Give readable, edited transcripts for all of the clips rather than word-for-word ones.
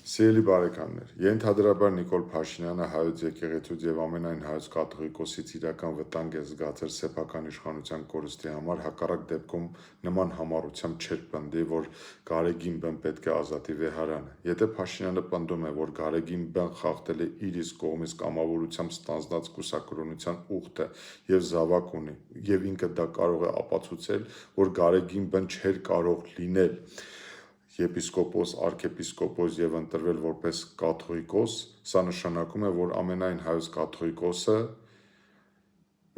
Սիրելի բարեկամներ, ենթադրաբար Նիկոլ Փաշինյանը հայոց եկեղեցուց եւ ամենայն հայոց կաթողիկոսից իրական վտանգ է զգացել սեփական իշխանության կորստի համար, հակառակ դեպքում նման համառությամբ չէր պնդի, որ Գարեգին Բ-ն պետք է ազատի Վեհարանը։ Եթե Փաշինյանը պնդում է, որ Գարեգին Բ-ն խախտել է իր իսկ կողմից կամավորությամբ ստանձնած կուսակրոնության ուխտը եւ զավակ ունի, եւ ինքը դա կարող է ապացուցել, որ Գարեգին Բ-ն չէր կարող լինել եպիսկոպոս, արքեպիսկոպոս եւ ընտրվել որպես կաթողիկոս, սա նշանակում է, որ ամենայն հայոց կաթողիկոսը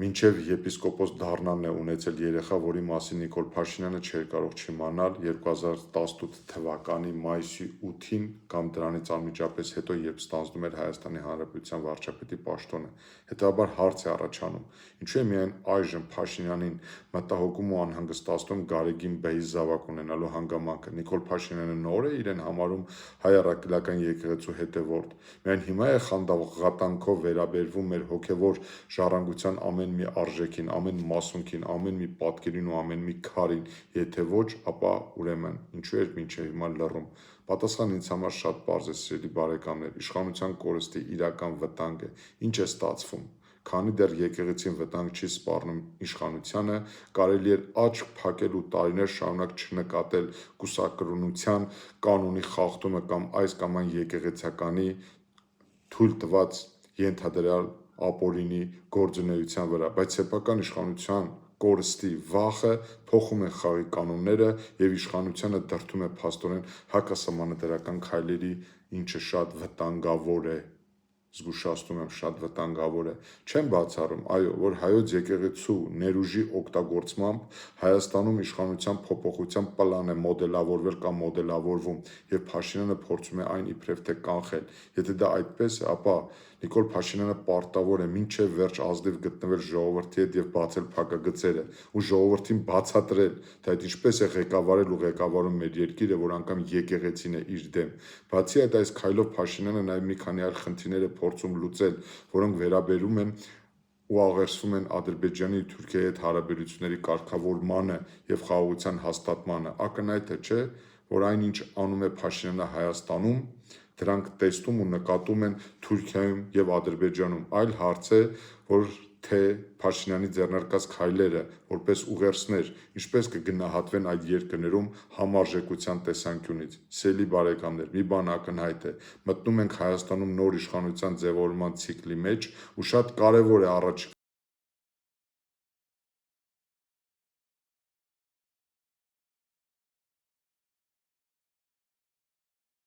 մինչև եպիսկոպոս դառնալն է ունեցել երեխա, որի մասին Նիկոլ Փաշինյանը չէր կարող չիմանալ 2018 թվականի մայիսի 8-ին կամ դրանից անմիջապես հետո, երբ ստանձնում էր Հայաստանի Հանրապետության վարչապետի պաշտոնը։ Հետևաբար հարց է առաջանում, ինչու է միայն այժմ Փաշինյանին մտահոգում ու անհանգստացնում Գարեգին Բ-ի զավակ ունենալու հանգամանքը։ Նիկոլ Փաշինյանը նոր է իրեն համարում հայ առաքելական եկեղեցու հետևորդ։ Միայն հիմա է խանդավառատանքով վերաբերվում մեր հոգևոր ժառանգության ամեն մի արժեքին, ամեն մասունքին, ամեն մի պատկերին ու ամեն մի քարին, եթե ոչ, ապա ուրեմն ինչու էր մինչև հիմա լռում։ Պատասխանը ինձ համար շատ պարզ է, սիրելի բարեկամներ, իշխանության կորստի իրական վտանգ է։ Ինչ է ստացվում։ Քանի դեռ եկեղեցին վտանգ չի սպառնում իշխանությանը, կարելի էր աչք փակել ու տարիներ շարունակ չնկատել կուսակրոնության կանոնի խախտումը կամ այս կամ այն եկեղեցականի թույլ տված ենթադրյալ ապօրինի գործունեության վրա, բայց սեփական իշխանության կորստի վախը փոխում է խաղի կանոնները եւ իշխանությանը դրդում է փաստորեն հակասահմանադրական քայլերի, ինչը շատ վտանգավոր է, զգուշացնում եմ, շատ վտանգավոր է։ Չեմ բացառում, այո, որ հայոց եկեղեցու ներուժի օգտագործմամբ Հայաստանում իշխանության փոփոխության պլան է մոդելավորվել կամ մոդելավորվում եւ Փաշինյանը փորձում է այն իբրև թե կանխել։ Եթե դա այդպես է, ապա Նիկոլ Փաշինյանը պարտավոր է մինչև վերջ ազնիվ գտնվել ժողովրդի հետ եւ բացել փակագծերը ու ժողովրդին բացատրել, թե այդ ինչպես է ղեկավարել ու ղեկավարում մեր երկիրը, որ անգամ եկեղեցին է իր դեմ։ Բացի այդ, այս քայլով Փաշինյանը նաեւ մի քանի այլ խնդիրներ է փորձում լուծել, որոնք վերաբերում են ու աղերսվում են Ադրբեջանի ու Թուրքիայի հետ հարաբերությունների կարգավորմանը եւ խաղաղության հաստատմանը։ Ակնհայտ է, չէ՞, որ այնինչ անում է Փաշինյանը Հայաստանում, դրանք տեսնում ու նկատում են Թուրքիայում եւ Ադրբեջանում։ Այլ հարց է, որ թե Փաշինյանի ձեռնարկած քայլերը որպես ուղերձներ ինչպես կգնահատվեն այդ երկրներում համարժեքության տեսանկյունից։ Սիրելի բարեկամներ, մի բան ակնհայտ է, մտնում ենք Հայաստանում նոր իշխանության ձևավորման ցիկլի մեջ ու շատ կարևոր է առաջ